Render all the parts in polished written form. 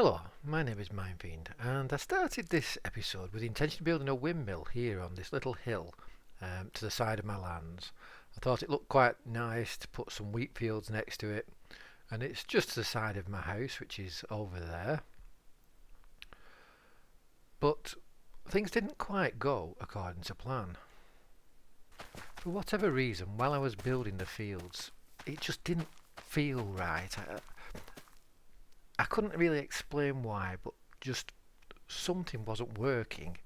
Hello, my name is Mindfiend, and I started this episode with the intention of building a windmill here on this little hill to the side of my lands. I thought it looked quite nice to put some wheat fields next to it, and it's just to the side of my house, which is over there. But things didn't quite go according to plan. For whatever reason, while I was building the fields, it just didn't feel right. I couldn't really explain why, but just something wasn't working,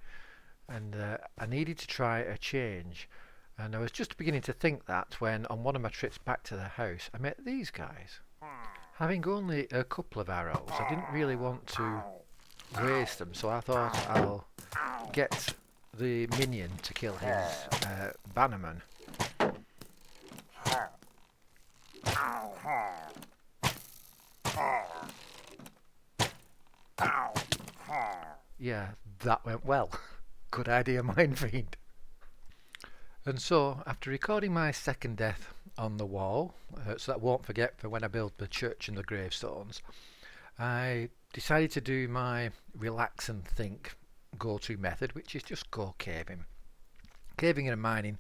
and I needed to try a change. And I was just beginning to think that when, on one of my trips back to the house, I met these guys. Having only a couple of arrows, I didn't really want to waste them, so I thought I'll get the minion to kill his bannerman. Yeah, that went well. Good idea, Mindfiend. And so, after recording my second death on the wall, so that I won't forget for when I build the church and the gravestones, I decided to do my relax and think go-to method, which is just go caving. Caving and mining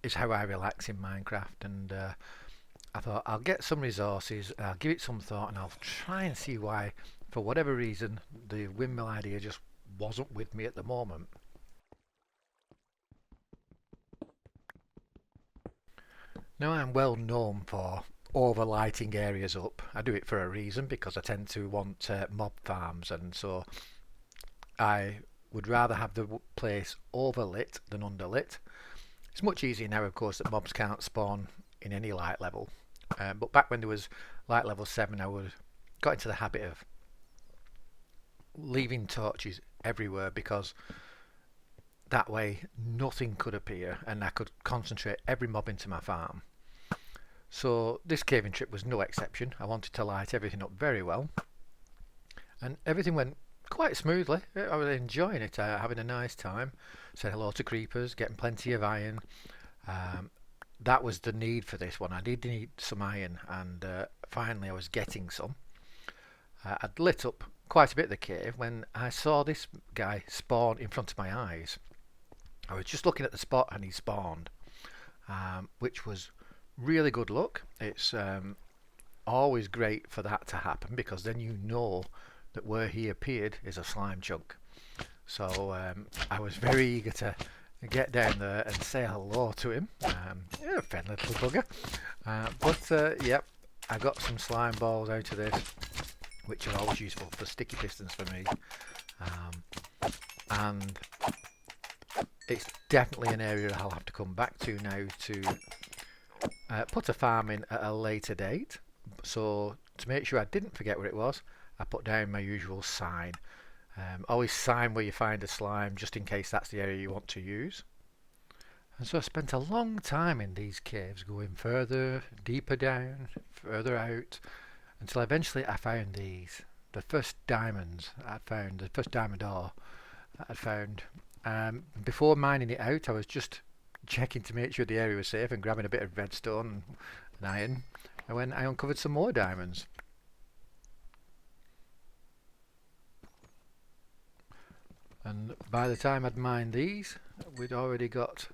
is how I relax in Minecraft, and I thought I'll get some resources, I'll give it some thought, and I'll try and see why, for whatever reason, the windmill idea just wasn't with me at the moment. Now I'm well known for overlighting areas up. I do it for a reason because I tend to want mob farms, and so I would rather have the place overlit than underlit. It's much easier now, of course, that mobs can't spawn in any light level. But back when there was light level 7, I got into the habit of leaving torches everywhere because that way nothing could appear and I could concentrate every mob into my farm. So this caving trip was no exception. I wanted to light everything up very well, and everything went quite smoothly. I was enjoying it, having a nice time. Said hello to creepers, getting plenty of iron. That was the need for this one. I did need some iron, and finally I was getting some. I'd lit up quite a bit of the cave when I saw this guy spawn in front of my eyes. I was just looking at the spot and he spawned, which was really good luck. It's always great for that to happen because then you know that where he appeared is a slime chunk. So I was very eager to get down there and say hello to him. Yeah, friendly little bugger. Yep, I got some slime balls out of this, which are always useful for sticky pistons for me. And it's definitely an area I'll have to come back to now to put a farm in at a later date. So to make sure I didn't forget where it was, I put down my usual sign. Always sign where you find a slime, just in case that's the area you want to use. And so I spent a long time in these caves, going further, deeper down, further out, until eventually I found these. The first diamonds I found, the first diamond ore I found. Before mining it out, I was just checking to make sure the area was safe and grabbing a bit of redstone and iron. And when I uncovered some more diamonds. And by the time I'd mined these, we'd already got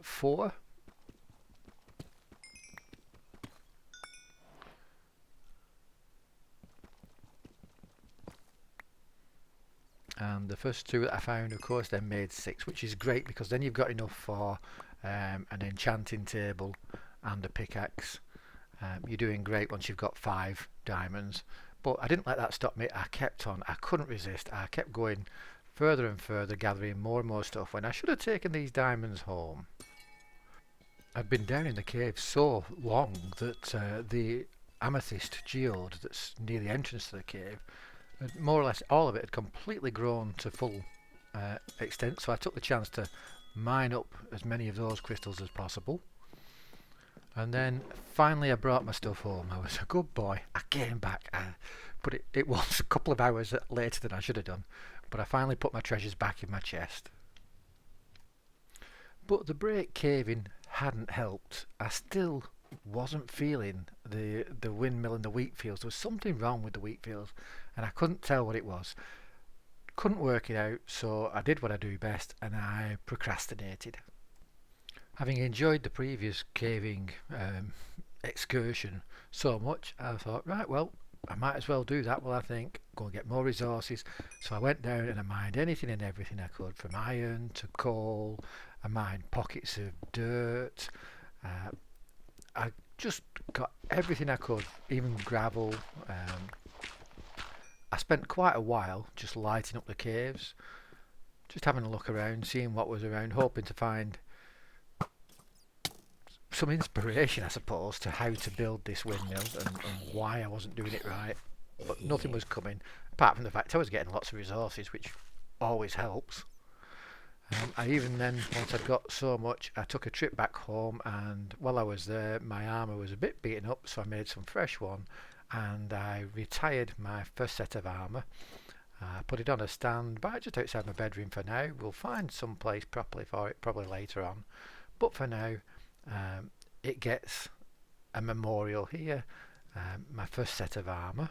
4. And the first 2 that I found, of course, then made 6, which is great because then you've got enough for an enchanting table and a pickaxe. You're doing great once you've got 5 diamonds. But I didn't let that stop me. I kept on. I couldn't resist. I kept going further and further, gathering more and more stuff when I should have taken these diamonds home. I've been down in the cave so long that the amethyst geode that's near the entrance to the cave, more or less all of it had completely grown to full extent, so I took the chance to mine up as many of those crystals as possible. And then finally I brought my stuff home. I was a good boy. I came back, but it was a couple of hours later than I should have done. But I finally put my treasures back in my chest. But the break caving hadn't helped. I still wasn't feeling the windmill and the wheat fields. There was something wrong with the wheat fields, and I couldn't tell what it was. Couldn't work it out, so I did what I do best, and I procrastinated. Having enjoyed the previous caving excursion so much, I thought, right, well, I might as well do that. Well, I think go and get more resources. So I went down and I mined anything and everything I could, from iron to coal. I mined pockets of dirt. I just got everything I could, even gravel. I spent quite a while just lighting up the caves, just having a look around, seeing what was around, hoping to find some inspiration, I suppose, to how to build this windmill and why I wasn't doing it right. But nothing was coming, apart from the fact I was getting lots of resources, which always helps. I even then, once I'd got so much, I took a trip back home, and while I was there, my armour was a bit beaten up, so I made some fresh one, and I retired my first set of armour. Put it on a stand by just outside my bedroom for now. We'll find some place properly for it probably later on, but for now it gets a memorial here, my first set of armour.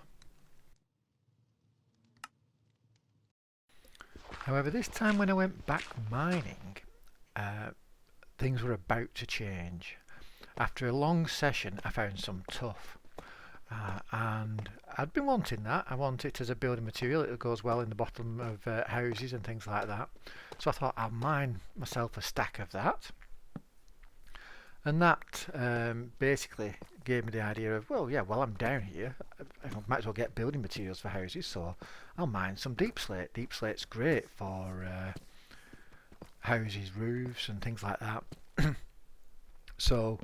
However, this time when I went back mining, things were about to change. After a long session, I found some tuff, and I'd been wanting that. I want it as a building material. It goes well in the bottom of houses and things like that. So I thought I'll mine myself a stack of that. And that basically gave me the idea of, well, yeah, while I'm down here, I might as well get building materials for houses, so I'll mine some deep slate. Deep slate's great for houses, roofs and things like that. So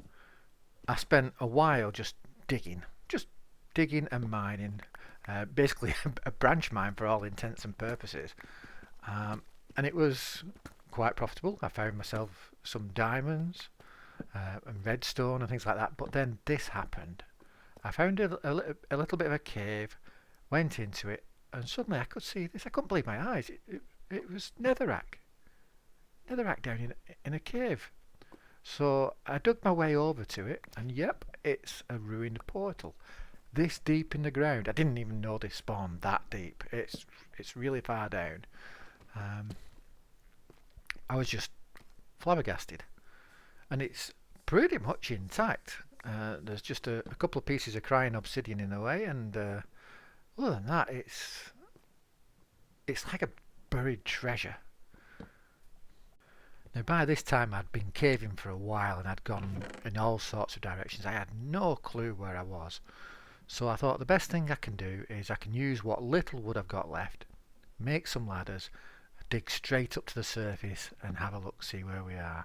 I spent a while just digging and mining, basically a branch mine for all intents and purposes. And it was quite profitable. I found myself some diamonds, and redstone and things like that. But then this happened. I found a little bit of a cave, went into it, and suddenly I could see this. I couldn't believe my eyes. It was netherrack down in a cave. So I dug my way over to it, and yep, it's a ruined portal. This deep in the ground. I didn't even know they spawned that deep. It's really far down. I was just flabbergasted. And it's pretty much intact. There's just a couple of pieces of crying obsidian in the way, and other than that, it's like a buried treasure. Now, by this time, I'd been caving for a while, and I'd gone in all sorts of directions. I had no clue where I was. So I thought the best thing I can do is I can use what little wood I've got left, make some ladders, dig straight up to the surface, and have a look, see where we are.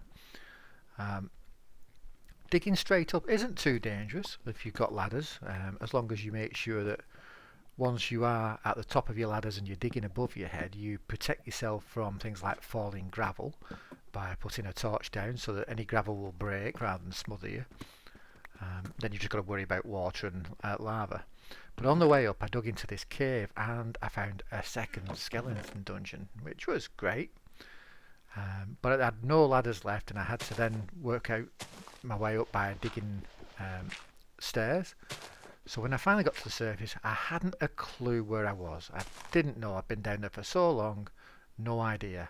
Digging straight up isn't too dangerous if you've got ladders, as long as you make sure that once you are at the top of your ladders and you're digging above your head, you protect yourself from things like falling gravel by putting a torch down so that any gravel will break rather than smother you. Then you've just got to worry about water and lava. But on the way up, I dug into this cave and I found a second skeleton dungeon, which was great. But I had no ladders left, and I had to then work out my way up by digging stairs. So when I finally got to the surface, I hadn't a clue where I was. I didn't know. I'd been down there for so long, no idea.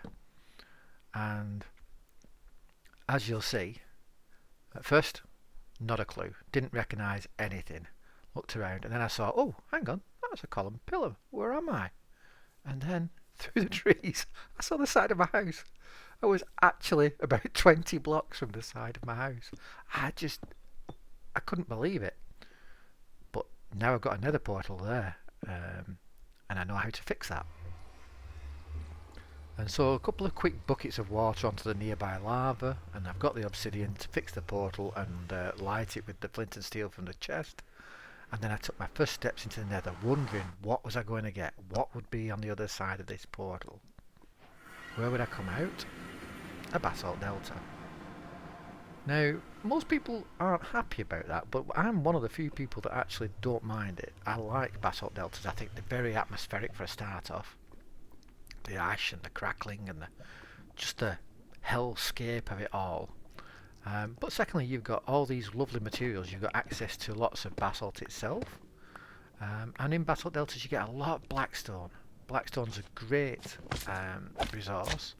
And as you'll see, at first, not a clue. Didn't recognise anything. Looked around, and then I saw, oh, hang on, that's a column pillar. Where am I? And then, through the trees, I saw the side of my house. I was actually about 20 blocks from the side of my house. I couldn't believe it. But now I've got another portal there, and I know how to fix that. And so a couple of quick buckets of water onto the nearby lava, and I've got the obsidian to fix the portal and light it with the flint and steel from the chest. And then I took my first steps into the nether, wondering what was I going to get, what would be on the other side of this portal. Where would I come out? A basalt delta. Now, most people aren't happy about that, but I'm one of the few people that actually don't mind it. I like basalt deltas. I think they're very atmospheric for a start off. The ash and the crackling and just the hellscape of it all. But secondly, you've got all these lovely materials. You've got access to lots of basalt itself. And in basalt deltas you get a lot of blackstone. Blackstone's a great resource.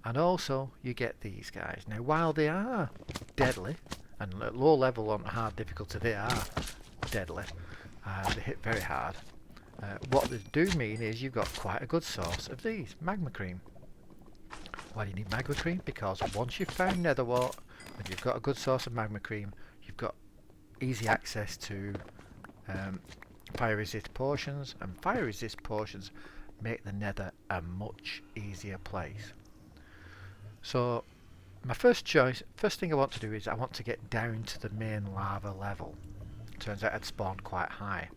And also you get these guys. Now while they are deadly, and at low level on hard difficulty they are deadly, they hit very hard. What they do mean is you've got quite a good source of these, magma cream. Why do you need magma cream? Because once you've found nether wart and you've got a good source of magma cream, you've got easy access to fire resist potions, and fire resist potions make the nether a much easier place. So my first thing I want to do is I want to get down to the main lava level. Turns out I'd spawned quite high.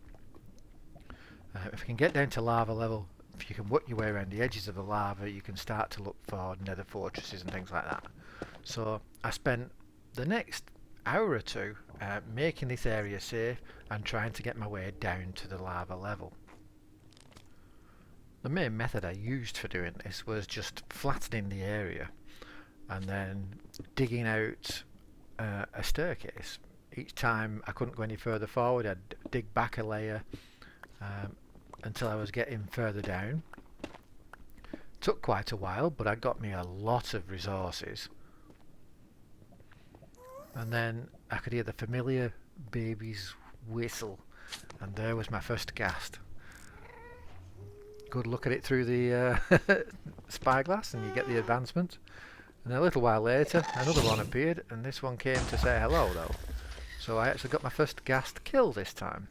If you can get down to lava level, if you can work your way around the edges of the lava, you can start to look for nether fortresses and things like that. So I spent the next hour or two making this area safe and trying to get my way down to the lava level. The main method I used for doing this was just flattening the area and then digging out a staircase. Each time I couldn't go any further forward, I'd dig back a layer until I was getting further down. Took quite a while, but I got me a lot of resources. And then I could hear the familiar baby's whistle, and there was my first ghast. Good look at it through the spyglass and you get the advancement. And a little while later another one appeared, and this one came to say hello though. So I actually got my first ghast kill this time.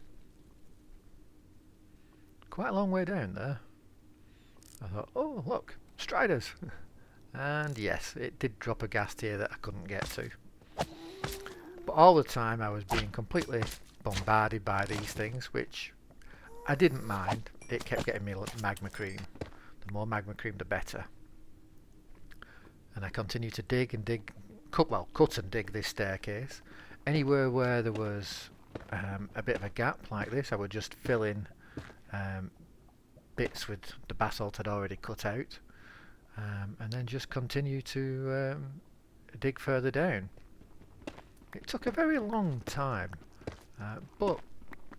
Quite a long way down there. I thought, oh look, striders. And yes, it did drop a ghast here that I couldn't get to. But all the time I was being completely bombarded by these things, which I didn't mind. It kept getting me magma cream. The more magma cream the better. And I continued to dig and dig, cut and dig this staircase. Anywhere where there was a bit of a gap like this, I would just fill in bits with the basalt I'd already cut out, and then just continue to dig further down. It took a very long time, but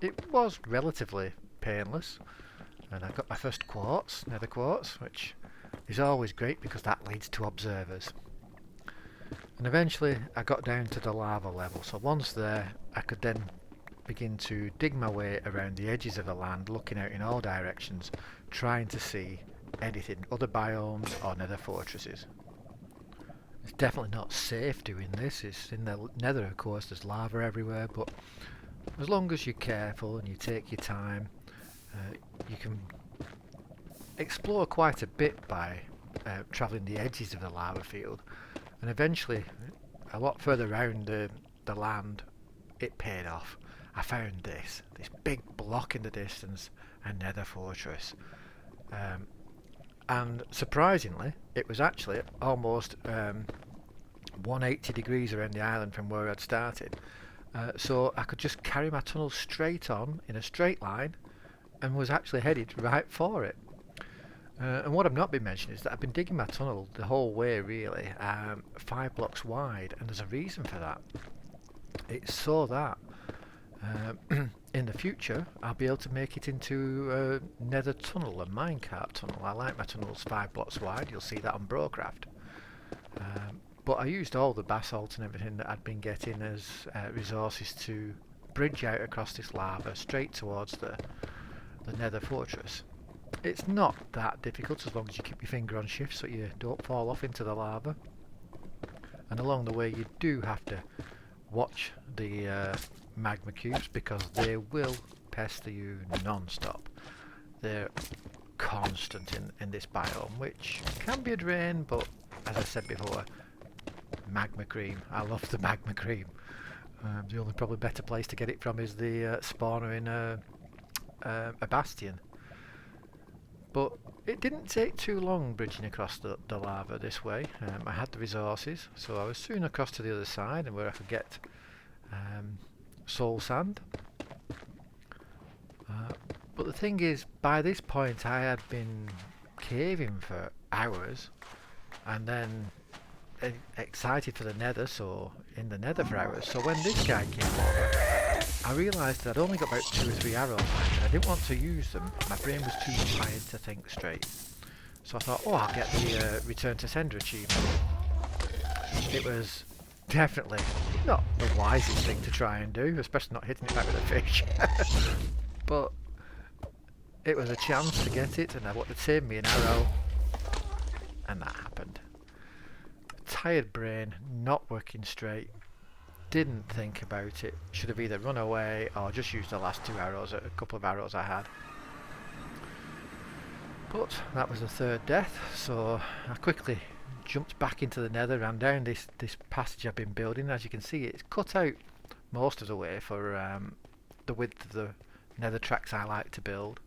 it was relatively painless, and I got my first quartz, nether quartz, which is always great because that leads to observers. And eventually I got down to the lava level, so once there I could then begin to dig my way around the edges of the land, looking out in all directions, trying to see anything, other biomes or nether fortresses. It's definitely not safe doing this. It's in the nether, of course, there's lava everywhere, but as long as you're careful and you take your time, you can explore quite a bit by travelling the edges of the lava field, and eventually a lot further around the land it paid off. I found this big block in the distance, a nether fortress, and surprisingly it was actually almost 180 degrees around the island from where I'd started, so I could just carry my tunnel straight on in a straight line and was actually headed right for it. And what I've not been mentioning is that I've been digging my tunnel the whole way really, 5 blocks wide, and there's a reason for that. It's so that in the future I'll be able to make it into a nether tunnel, a minecart tunnel. I like my tunnels 5 blocks wide, you'll see that on Brocraft. But I used all the basalt and everything that I'd been getting as resources to bridge out across this lava straight towards the nether fortress. It's not that difficult as long as you keep your finger on shift so you don't fall off into the lava. And along the way you do have to watch the magma cubes because they will pester you non-stop. They're constant in this biome, which can be a drain, but as I said before, magma cream. I love the magma cream. The only probably better place to get it from is the spawner in a bastion. But it didn't take too long bridging across the lava this way. I had the resources, so I was soon across to the other side and where I could get soul sand. But the thing is, by this point I had been caving for hours, and then excited for the nether, so in the nether for hours. So when this guy came over, I realised that I'd only got about 2 or 3 arrows left and I didn't want to use them. My brain was too tired to think straight. So I thought, oh, I'll get the Return to Sender achievement. It was definitely not the wisest thing to try and do, especially not hitting it back with a fish. But it was a chance to get it, and I wanted to save me an arrow, and that happened. Tired brain, not working straight, didn't think about it. Should have either run away or just used the last 2 arrows, a couple of arrows I had. But that was the 3rd death, so I quickly jumped back into the nether, ran down this passage I've been building. As you can see, it's cut out most of the way for the width of the nether tracks I like to build,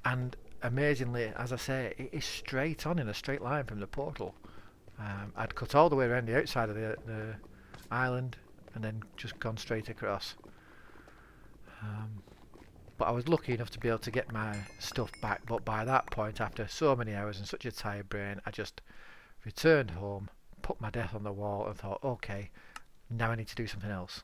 and amazingly, as I say, it is straight on in a straight line from the portal. I'd cut all the way around the outside of the island and then just gone straight across. But I was lucky enough to be able to get my stuff back, but by that point, after so many hours and such a tired brain, I just returned home, put my death on the wall and thought, okay, now I need to do something else.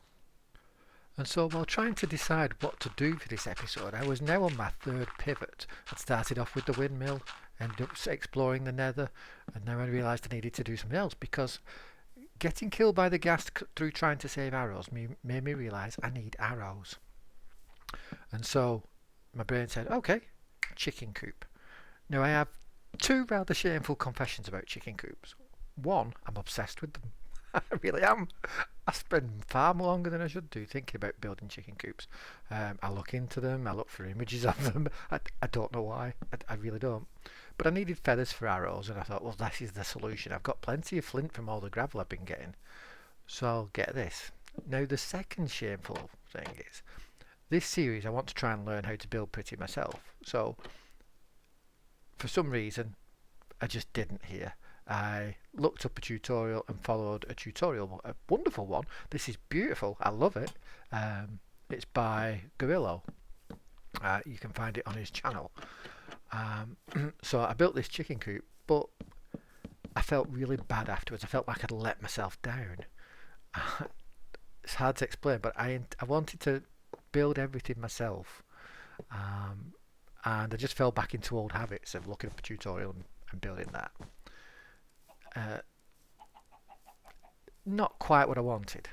And so while trying to decide what to do for this episode, I was now on my 3rd pivot. I'd started off with the windmill, ended up exploring the nether, and now I realised I needed to do something else, because getting killed by the ghast through trying to save arrows made me realise I need arrows. And so my brain said, okay, chicken coop. Now I have 2 rather shameful confessions about chicken coops. One, I'm obsessed with them. I really am. I spend far more longer than I should do thinking about building chicken coops. I look into them, I look for images of them. I don't know why, I really don't. But I needed feathers for arrows, and I thought, well, this is the solution. I've got plenty of flint from all the gravel I've been getting. So get this. Now the second shameful thing is, this series I want to try and learn how to build pretty myself. So for some reason I just didn't hear. I looked up a tutorial and followed a tutorial, a wonderful one. This is beautiful, I love it. It's by Gorillo. You can find it on his channel. So I built this chicken coop, but I felt really bad afterwards. I felt like I'd let myself down. It's hard to explain, but I wanted to build everything myself, and I just fell back into old habits of looking up a tutorial and building that. Not quite what I wanted.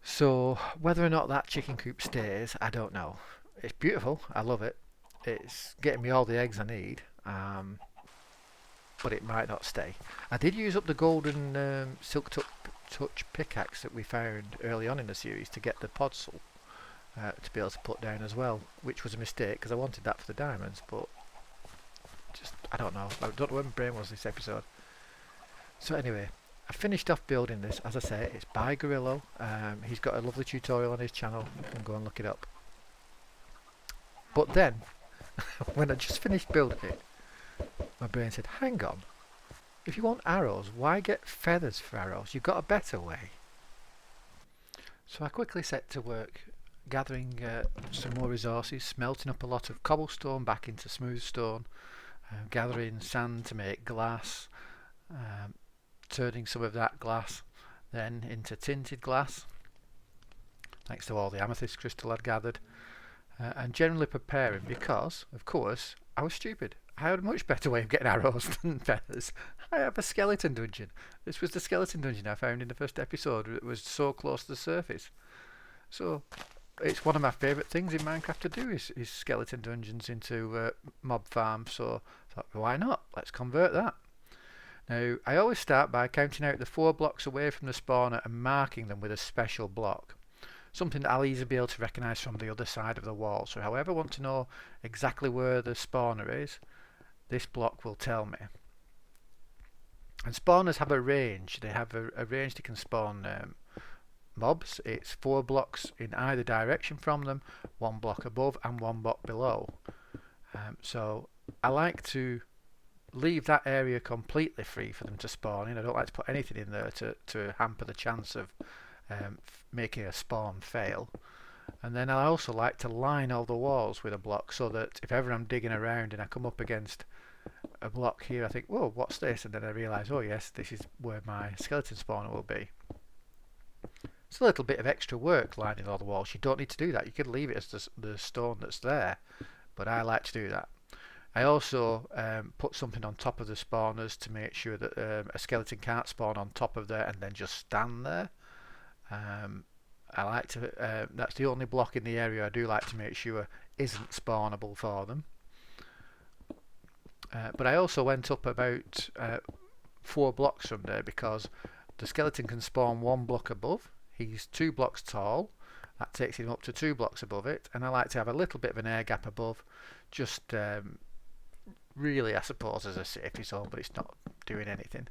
So whether or not that chicken coop stays, I don't know. It's beautiful, I love it. It's getting me all the eggs I need, but it might not stay. I did use up the golden silk touch pickaxe that we found early on in the series to get the podzol to be able to put down as well, which was a mistake because I wanted that for the diamonds, but just, I don't know where my brain was this episode. So anyway, I finished off building this. As I say, it's by Gorillo. He's got a lovely tutorial on his channel, you can go and look it up. But then when I just finished building it, my brain said, hang on, if you want arrows, why get feathers for arrows? You've got a better way. So I quickly set to work gathering some more resources, smelting up a lot of cobblestone back into smooth stone, gathering sand to make glass, turning some of that glass then into tinted glass, thanks to all the amethyst crystal I'd gathered, and generally preparing because, of course, I was stupid. I had a much better way of getting arrows than feathers. I have a skeleton dungeon. This was the skeleton dungeon I found in the first episode. It was so close to the surface. So it's one of my favourite things in Minecraft to do is skeleton dungeons into mob farms. So I thought, why not? Let's convert that. Now, I always start by counting out the 4 blocks away from the spawner and marking them with a special block. Something that I'll easily be able to recognise from the other side of the wall. So however I want to know exactly where the spawner is, this block will tell me. And spawners have a range. They have a range they can spawn mobs. It's 4 blocks in either direction from them, 1 block above and 1 block below. So I like to leave that area completely free for them to spawn in. I don't like to put anything in there to hamper the chance of making a spawn fail. And then I also like to line all the walls with a block so that if ever I'm digging around and I come up against a block here, I think, whoa, what's this? And then I realise, oh yes, this is where my skeleton spawner will be. It's a little bit of extra work lining all the walls. You don't need to do that. You could leave it as the stone that's there, but I like to do that. I also put something on top of the spawners to make sure that a skeleton can't spawn on top of there and then just stand there. I like to. That's the only block in the area I do like to make sure isn't spawnable for them. But I also went up about 4 blocks from there because the skeleton can spawn 1 block above. He's 2 blocks tall. That takes him up to 2 blocks above it, and I like to have a little bit of an air gap above, just really, I suppose, as a safety zone, but it's not doing anything.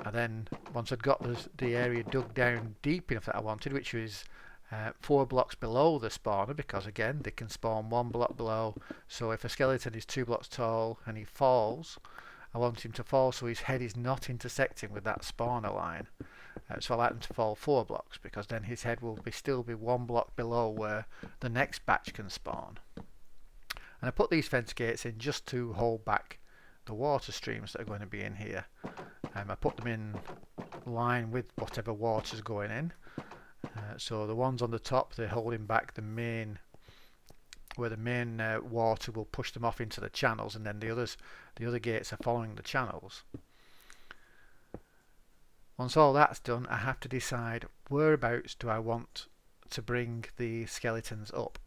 And then once I'd got the area dug down deep enough that I wanted, which was 4 blocks below the spawner, because again they can spawn 1 block below, so if a skeleton is 2 blocks tall and he falls, I want him to fall so his head is not intersecting with that spawner line. So I like them to fall 4 blocks, because then his head will still be 1 block below where the next batch can spawn. And I put these fence gates in just to hold back the water streams that are going to be in here. I put them in line with whatever water's going in. So the ones on the top, they're holding back the main, where the main water will push them off into the channels, and then the other gates are following the channels. Once all that's done, I have to decide whereabouts do I want to bring the skeletons up.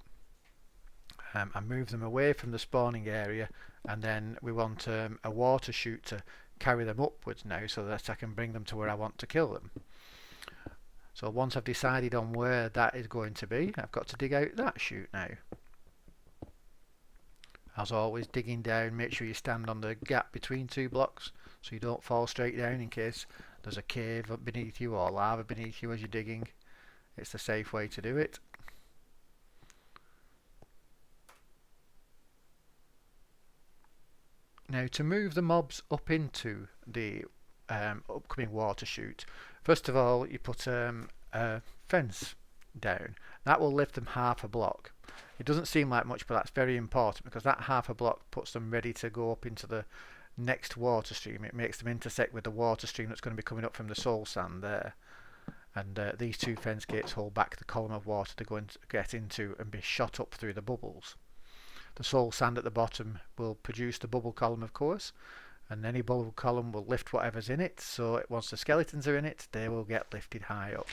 I move them away from the spawning area, and then we want a water chute to carry them upwards now so that I can bring them to where I want to kill them. So once I've decided on where that is going to be, I've got to dig out that chute now. As always, digging down, make sure you stand on the gap between 2 blocks so you don't fall straight down in case there's a cave up beneath you or lava beneath you as you're digging. It's the safe way to do it. Now, to move the mobs up into the upcoming water chute, first of all you put a fence down. That will lift them half a block. It doesn't seem like much, but that's very important, because that half a block puts them ready to go up into the next water stream. It makes them intersect with the water stream that's going to be coming up from the soul sand there. And these 2 fence gates hold back the column of water to go and get into and be shot up through the bubbles. The soul sand at the bottom will produce the bubble column, of course, and any bubble column will lift whatever's in it, so once the skeletons are in it, they will get lifted high up.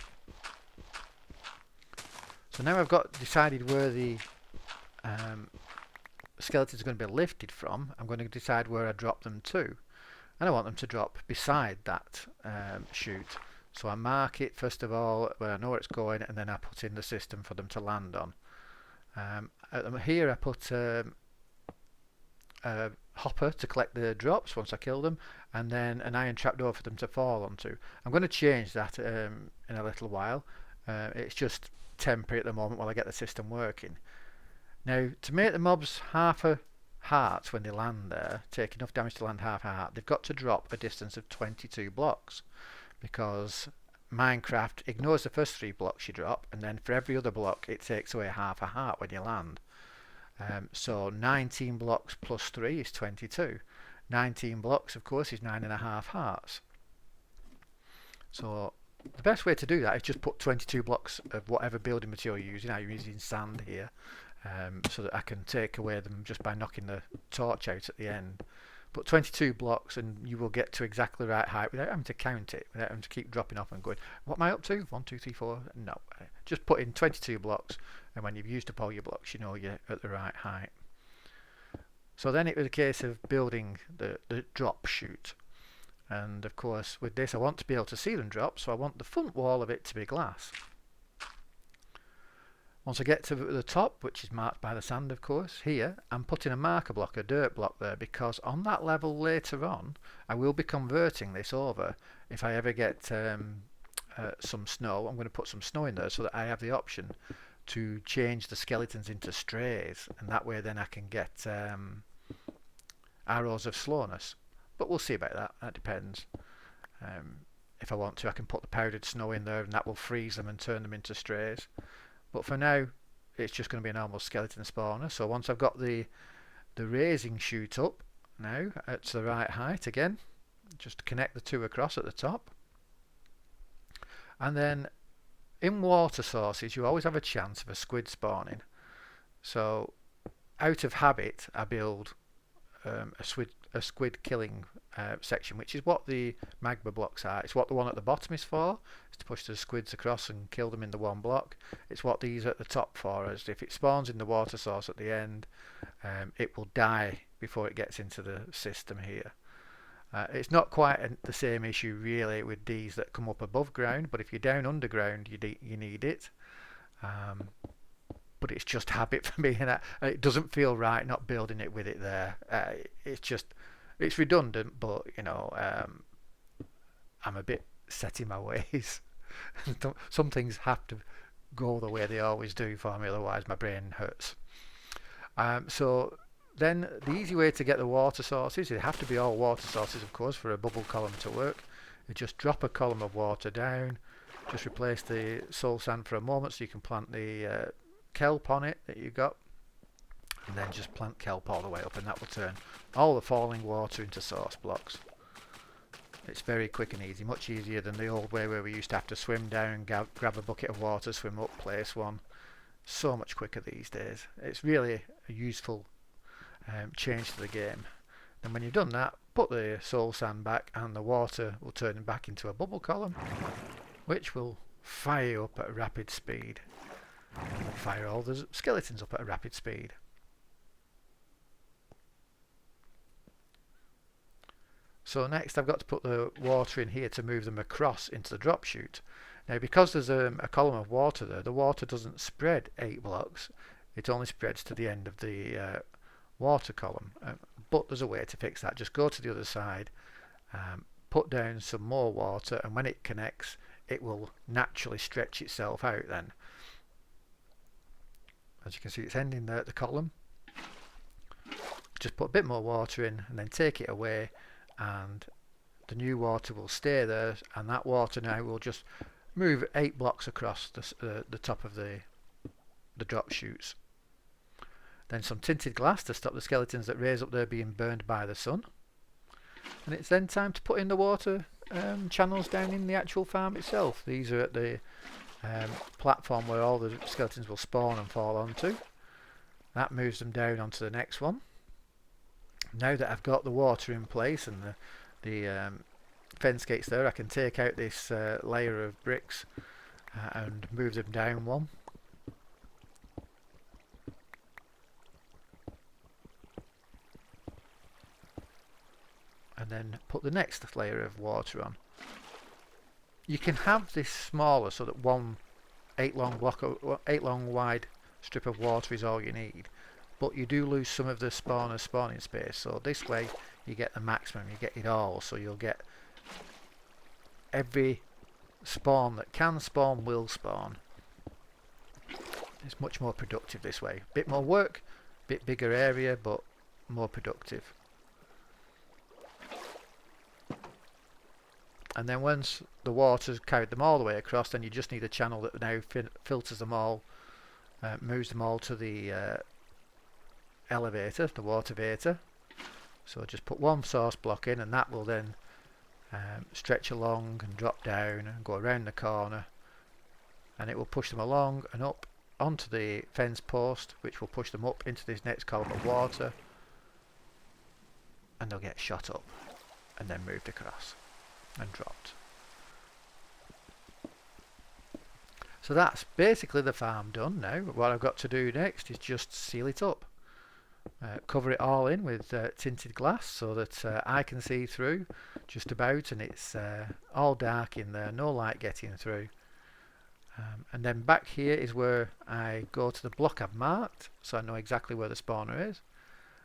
So now I've got decided where the skeletons are going to be lifted from. I'm going to decide where I drop them to, and I want them to drop beside that chute. So I mark it first of all where I know where it's going, and then I put in the system for them to land on. Here I put a hopper to collect the drops once I kill them, and then an iron trapdoor for them to fall onto. I'm going to change that in a little while. It's just temporary at the moment while I get the system working. Now, to make the mobs half a heart when they land there, take enough damage to land half a heart, they've got to drop a distance of 22 blocks, because Minecraft ignores the first 3 blocks you drop, and then for every other block it takes away half a heart when you land. So 19 blocks plus 3 is 22. 19 blocks, of course, is 9.5 hearts. So the best way to do that is just put 22 blocks of whatever building material you're using. I'm using sand here, so that I can take away them just by knocking the torch out at the end. Put 22 blocks and you will get to exactly the right height without having to count it, without having to keep dropping off and going, what am I up to? 1, 2, 3, 4? No, just put in 22 blocks, and when you've used up all your blocks, you know you're at the right height. So then it was a case of building the drop chute. And of course with this I want to be able to see them drop, so I want the front wall of it to be glass. Once I get to the top, which is marked by the sand of course, here I'm putting a marker block, a dirt block there, because on that level later on I will be converting this over. If I ever get some snow, I'm going to put some snow in there so that I have the option to change the skeletons into strays, and that way then I can get arrows of slowness. But we'll see about that, that depends. If I want to, I can put the powdered snow in there and that will freeze them and turn them into strays. But for now it's just going to be a normal skeleton spawner. So once I've got the raising chute up, now at the right height again. Just connect the two across at the top. And then in water sources you always have a chance of a squid spawning. So out of habit I build a squid killing section, which is what the magma blocks are. It's what the one at the bottom is for, is to push the squids across and kill them in the one block. It's what these are at the top for, as if it spawns in the water source at the end, it will die before it gets into the system here. It's not quite the same issue really with these that come up above ground, but if you're down underground you need it. But it's just habit for me, and it doesn't feel right not building it with it there. It's redundant, but you know, I'm a bit set in my ways. Some things have to go the way they always do for me, otherwise my brain hurts. So then the easy way to get the water sources, they have to be all water sources of course for a bubble column to work. You just drop a column of water down, just replace the soul sand for a moment so you can plant the kelp on it that you got, and then just plant kelp all the way up, and that will turn all the falling water into source blocks. It's very quick and easy, much easier than the old way where we used to have to swim down, grab a bucket of water, swim up, place one. So much quicker these days. It's really a useful change to the game. Then when you've done that, put the soul sand back and the water will turn back into a bubble column, which will fire you up at a rapid speed. Fire all the skeletons up at a rapid speed. So next I've got to put the water in here to move them across into the drop chute. Now because there's a column of water there, the water doesn't spread 8 blocks, it only spreads to the end of the water column. But there's a way to fix that. Just go to the other side, put down some more water, and when it connects it will naturally stretch itself out then. As you can see, it's ending there at the column. Just put a bit more water in and then take it away, and the new water will stay there, and that water now will just move 8 blocks across the top of the drop chutes. Then some tinted glass to stop the skeletons that raise up there being burned by the sun. And it's then time to put in the water channels down in the actual farm itself. These are at the platform where all the skeletons will spawn and fall onto. That moves them down onto the next one. Now that I've got the water in place and the fence gates there, I can take out this layer of bricks and move them down one. And then put the next layer of water on. You can have this smaller so that one 8 long wide strip of water is all you need, but you do lose some of the spawning space. So this way you get the maximum, you get it all, so you'll get every spawn that can spawn will spawn. It's much more productive this way. Bit more work, bit bigger area, but more productive. And then once the water's carried them all the way across, then you just need a channel that now filters them all, moves them all to the elevator, the water vator. So just put one source block in, and that will then stretch along and drop down and go around the corner, and it will push them along and up onto the fence post, which will push them up into this next column of water, and they'll get shot up and then moved across and dropped. So that's basically the farm done now. What I've got to do next is just seal it up. Cover it all in with tinted glass so that I can see through just about, and it's all dark in there, no light getting through. And then back here is where I go to the block I've marked, so I know exactly where the spawner is,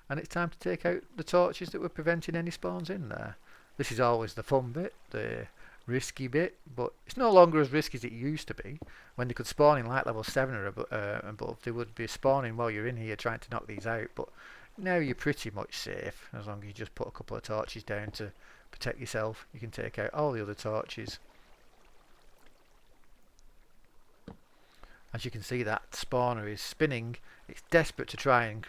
and it's time to take out the torches that were preventing any spawns in there. This is always the fun bit, the risky bit, but it's no longer as risky as it used to be. When they could spawn in like level 7 or above, they would be spawning while you're in here trying to knock these out, but now you're pretty much safe as long as you just put a couple of torches down to protect yourself. You can take out all the other torches. As you can see, that spawner is spinning. It's desperate to try and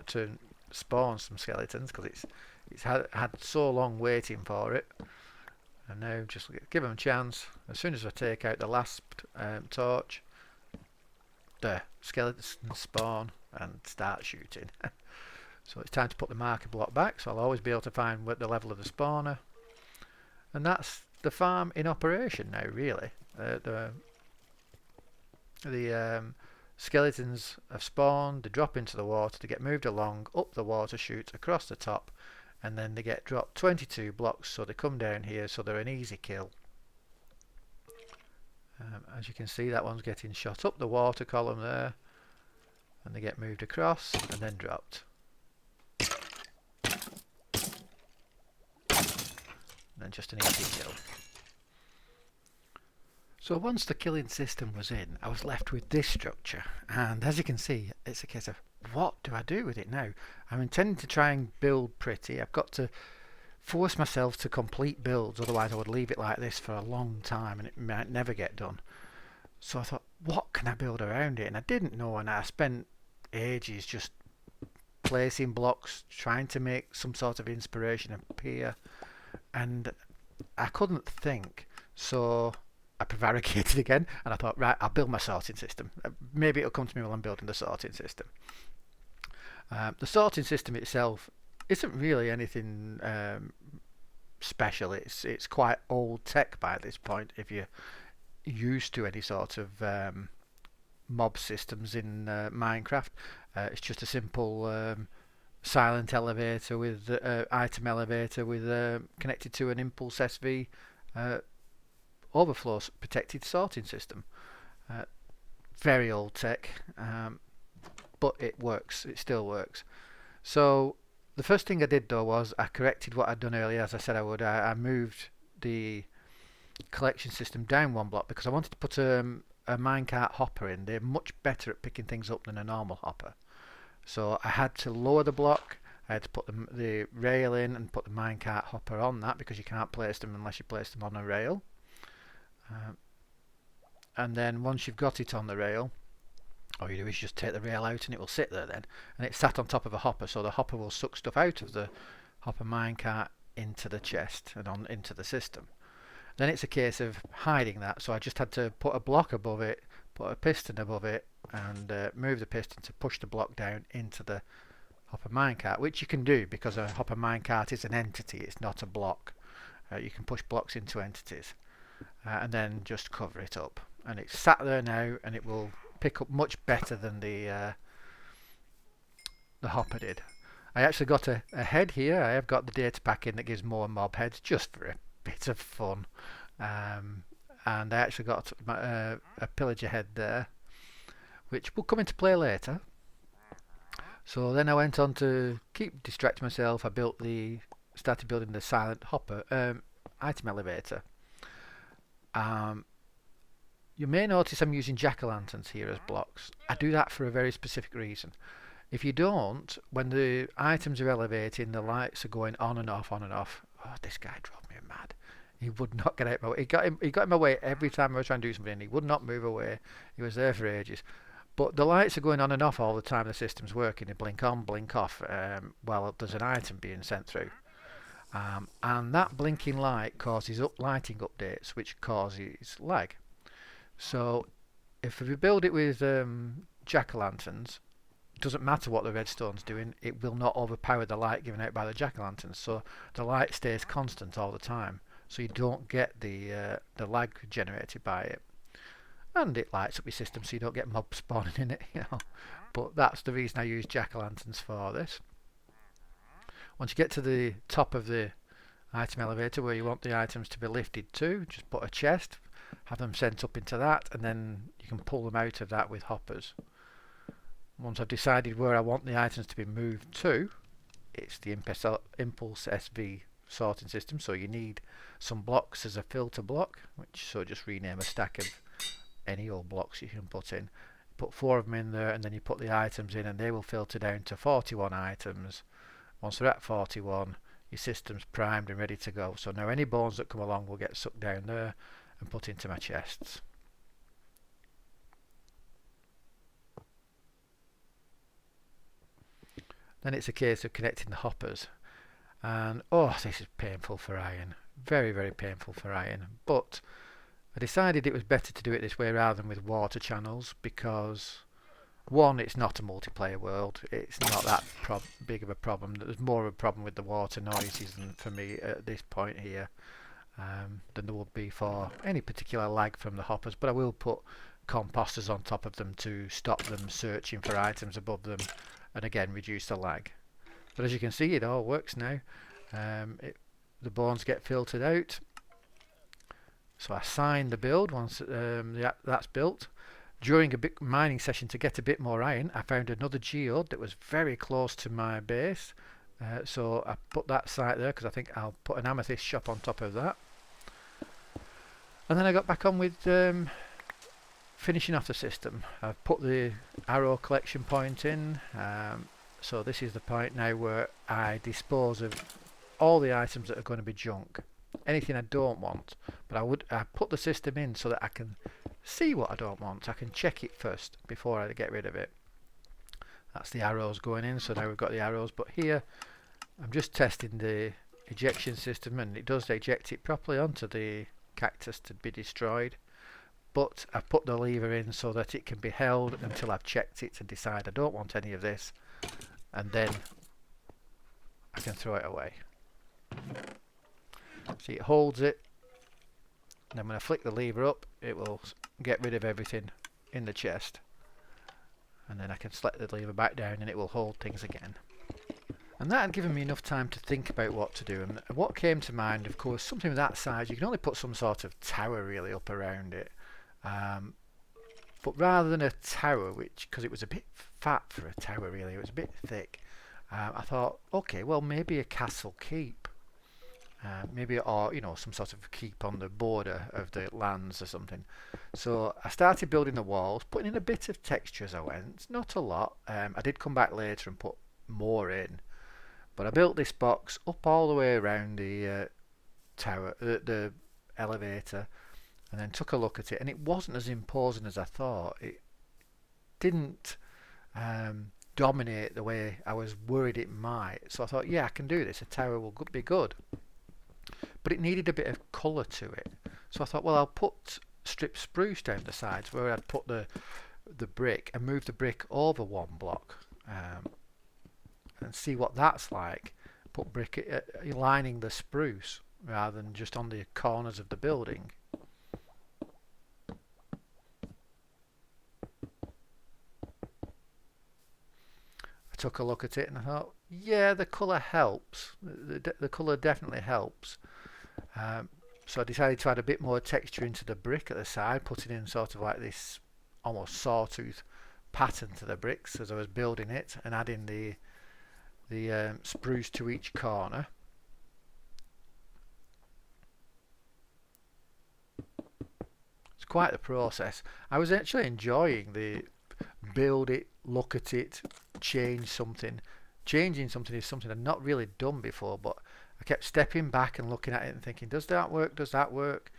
to spawn some skeletons because it's had so long waiting for it. And now just give them a chance. As soon as I take out the last torch, the skeletons spawn and start shooting. So it's time to put the marker block back, so I'll always be able to find what the level of the spawner. And that's the farm in operation now, really. The skeletons have spawned, they drop into the water, they get moved along, up the water chute, across the top, and then they get dropped 22 blocks, so they come down here, so they're an easy kill. As you can see, that one's getting shot up the water column there, and they get moved across and then dropped. And then just an easy kill. So once the killing system was in, I was left with this structure, and as you can see, it's a case of what do I do with it now? I'm intending to try and build pretty. I've got to force myself to complete builds, otherwise I would leave it like this for a long time and it might never get done. So I thought, what can I build around it? And I didn't know, and I spent ages just placing blocks, trying to make some sort of inspiration appear, and I couldn't think. So I prevaricated again, and I thought, right, I'll build my sorting system. Maybe it'll come to me while I'm building the sorting system. The sorting system itself isn't really anything special. It's quite old tech by this point. If you're used to any sort of mob systems in Minecraft, it's just a simple silent elevator with item elevator with connected to an impulse SV overflow protected sorting system. Very old tech, but it works. It still works. So the first thing I did though was I corrected what I'd done earlier, as I said I would. I moved the collection system down one block because I wanted to put a minecart hopper in. They're much better at picking things up than a normal hopper. So I had to lower the block. I had to put the rail in and put the minecart hopper on that, because you can't place them unless you place them on a rail. And then once you've got it on the rail, all you do is just take the rail out and it will sit there then, and it's sat on top of a hopper, so the hopper will suck stuff out of the hopper minecart into the chest and on into the system. Then it's a case of hiding that, so I just had to put a block above it, put a piston above it, and move the piston to push the block down into the hopper minecart, which you can do because a hopper minecart is an entity, it's not a block. You can push blocks into entities, and then just cover it up, and it's sat there now, and it will pick up much better than the hopper did. I actually got a head here. I have got the data pack in that gives more mob heads just for a bit of fun, and I actually got a pillager head there, which will come into play later. So then I went on to keep distracting myself. I started building the silent hopper item elevator. You may notice I'm using jack-o'-lanterns here as blocks. I do that for a very specific reason. If you don't, when the items are elevating, the lights are going on and off, on and off. Oh, this guy drove me mad. He would not get out of my way. He got in my way every time I was trying to do something, and he would not move away. He was there for ages. But the lights are going on and off all the time the system's working. They blink on, blink off while there's an item being sent through. And that blinking light causes lighting updates, which causes lag. So if we build it with jack-o'-lanterns, it doesn't matter what the redstone's doing, it will not overpower the light given out by the jack-o'-lanterns. So the light stays constant all the time, so you don't get the lag generated by it. And it lights up your system so you don't get mobs spawning in it, you know. But that's the reason I use jack-o'-lanterns for this. Once you get to the top of the item elevator where you want the items to be lifted to, just put a chest, have them sent up into that, and then you can pull them out of that with hoppers. Once I've decided where I want the items to be moved to, it's the impulse SV sorting system, so you need some blocks as a filter block, so just rename a stack of any old blocks you can put in. Put 4 of them in there, and then you put the items in, and they will filter down to 41 items. Once they're at 41, your system's primed and ready to go. So now any bones that come along will get sucked down there and put into my chests. Then it's a case of connecting the hoppers, and oh, this is painful for iron, very very painful for iron. But I decided it was better to do it this way rather than with water channels, because one, it's not a multiplayer world, it's not that big of a problem. There's more of a problem with the water noises than for me at this point here, than there would be for any particular lag from the hoppers. But I will put composters on top of them to stop them searching for items above them, and again reduce the lag. But as you can see, it all works now. The bones get filtered out. So I signed the build once that's built. During a bit mining session to get a bit more iron, I found another geode that was very close to my base. So I put that site there because I think I'll put an amethyst shop on top of that. And then I got back on with finishing off the system. I've put the arrow collection point in. So this is the point now where I dispose of all the items that are going to be junk. Anything I don't want. But I put the system in so that I can see what I don't want. I can check it first before I get rid of it. That's the arrows going in, so now we've got the arrows. But here I'm just testing the ejection system, and it does eject it properly onto the cactus to be destroyed. But I've put the lever in so that it can be held until I've checked it and decide I don't want any of this, and then I can throw it away. See, it holds it, and then when I flick the lever up, it will get rid of everything in the chest, and then I can select the lever back down and it will hold things again. And that had given me enough time to think about what to do, and what came to mind, of course, something of that size, you can only put some sort of tower really up around it. But rather than a tower, because it was a bit fat for a tower really, it was a bit thick, I thought, okay, well maybe a castle keep. Maybe, or some sort of keep on the border of the lands or something. So I started building the walls, putting in a bit of texture as I went, not a lot. I did come back later and put more in, but I built this box up all the way around the tower, the elevator, and then took a look at it, and it wasn't as imposing as I thought. It didn't dominate the way I was worried it might. So I thought, yeah, I can do this. A tower will be good. But it needed a bit of colour to it. So I thought, well, I'll put strip spruce down the sides where I'd put the brick and move the brick over one block, and see what that's like. Put brick lining the spruce rather than just on the corners of the building. I took a look at it and I thought, yeah, the colour helps. The colour definitely helps. So I decided to add a bit more texture into the brick at the side, putting in sort of like this almost sawtooth pattern to the bricks as I was building it, and adding the spruce to each corner. It's quite the process. I was actually enjoying the build it, look at it, change something. Changing something is something I've not really done before, but I kept stepping back and looking at it and thinking, does that work? Does that work?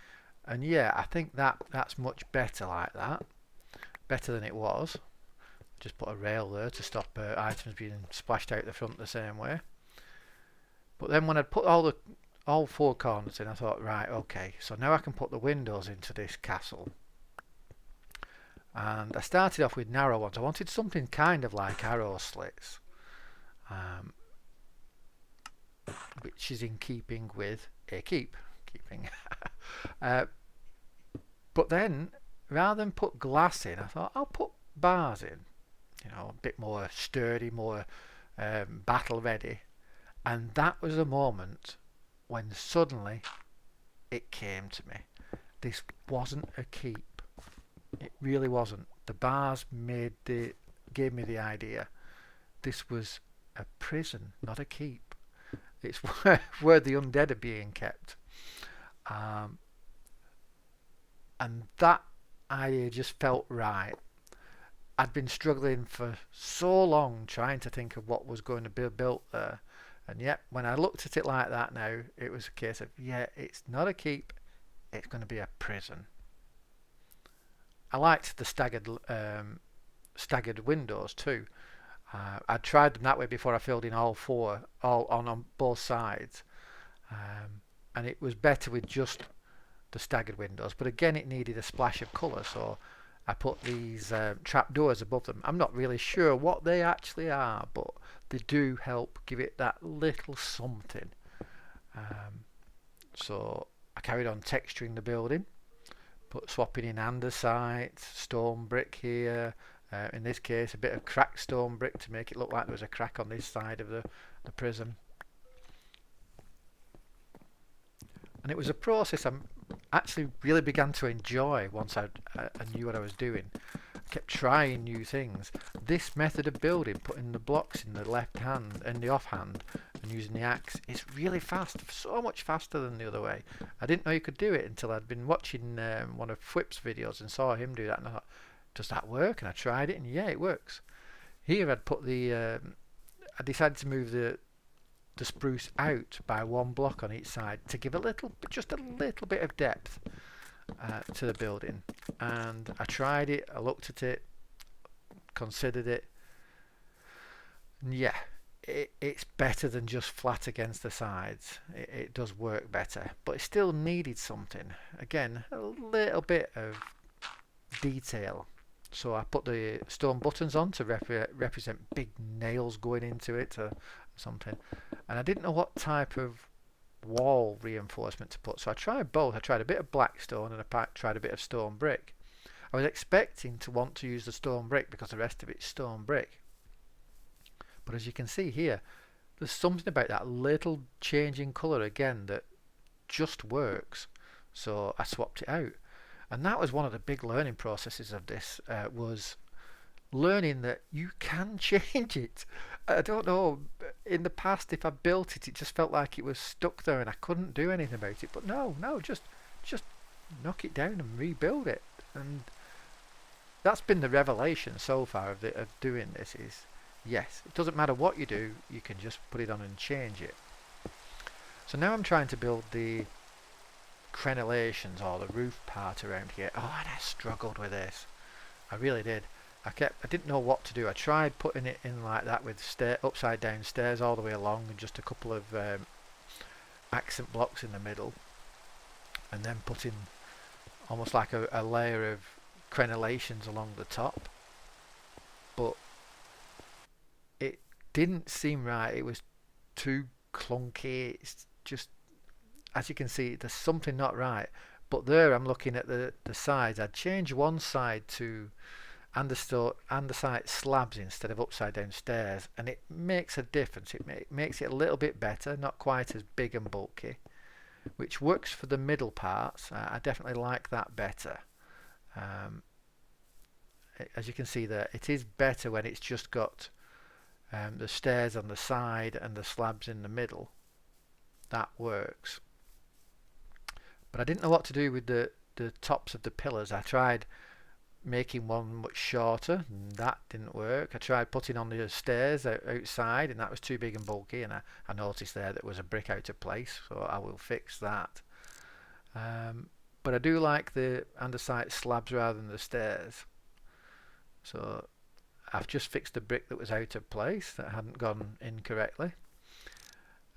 And yeah, I think that's much better like that. Better than it was. Just put a rail there to stop items being splashed out the front the same way. But then when I'd put all four corners in, I thought, right, okay, so now I can put the windows into this castle. And I started off with narrow ones. I wanted something kind of like arrow slits, which is in keeping with a keeping. But then, rather than put glass in, I thought I'll put bars in, a bit more sturdy, more battle ready. And that was a moment when suddenly it came to me. This wasn't a keep. It really wasn't. The bars gave me the idea. This was a prison, not a keep. It's where the undead are being kept. And that idea just felt right. I'd been struggling for so long trying to think of what was going to be built there. And yet, when I looked at it like that now, it was a case of, yeah, it's not a keep, it's going to be a prison. I liked the staggered windows too. I tried them that way before I filled in all four, all on both sides, and it was better with just the staggered windows. But again, it needed a splash of colour, so I put these trap doors above them. I'm not really sure what they actually are, but they do help give it that little something. So I carried on texturing the building, swapping in andesite, stone brick here, in this case a bit of cracked stone brick to make it look like there was a crack on this side of the prison. And it was a process I actually really began to enjoy once I knew what I was doing. I kept trying new things. This method of building, putting the blocks in the left hand and the off hand and using the axe, is really fast, so much faster than the other way. I didn't know you could do it until I'd been watching one of Whip's videos and saw him do that, and I thought, does that work? And I tried it, and yeah, it works. Here I'd put I decided to move the spruce out by one block on each side to give just a little bit of depth to the building. And I tried it, I looked at it, considered it, and yeah, it's better than just flat against the sides. It does work better, but it still needed something. Again, a little bit of detail. So I put the stone buttons on to represent big nails going into it or something. And I didn't know what type of wall reinforcement to put, so I tried both. I tried a bit of black stone and I tried a bit of stone brick. I was expecting to want to use the stone brick because the rest of it's stone brick. But as you can see here, there's something about that little change in colour again that just works. So I swapped it out. And that was one of the big learning processes of this, was learning that you can change it. I don't know, in the past if I built it, it just felt like it was stuck there and I couldn't do anything about it. But no, just knock it down and rebuild it. And that's been the revelation so far of doing this, is yes, it doesn't matter what you do, you can just put it on and change it. So now I'm trying to build the crenellations or the roof part around here. Oh, and I struggled with this. I really did. I didn't know what to do. I tried putting it in like that with upside down stairs all the way along and just a couple of accent blocks in the middle, and then putting almost like a layer of crenellations along the top. But it didn't seem right. It was too clunky. It's just, as you can see, there's something not right. But there I'm looking at the sides. I'd change one side to andesite slabs instead of upside down stairs, and it makes a difference. It makes it a little bit better, not quite as big and bulky, which works for the middle parts. I definitely like that better. As you can see there, it is better when it's just got the stairs on the side and the slabs in the middle. That works. But I didn't know what to do with the tops of the pillars. I tried making one much shorter, and that didn't work. I tried putting on the stairs outside, and that was too big and bulky, and I noticed there that was a brick out of place, so I will fix that. But I do like the andesite slabs rather than the stairs, so I've just fixed the brick that was out of place, that hadn't gone in correctly.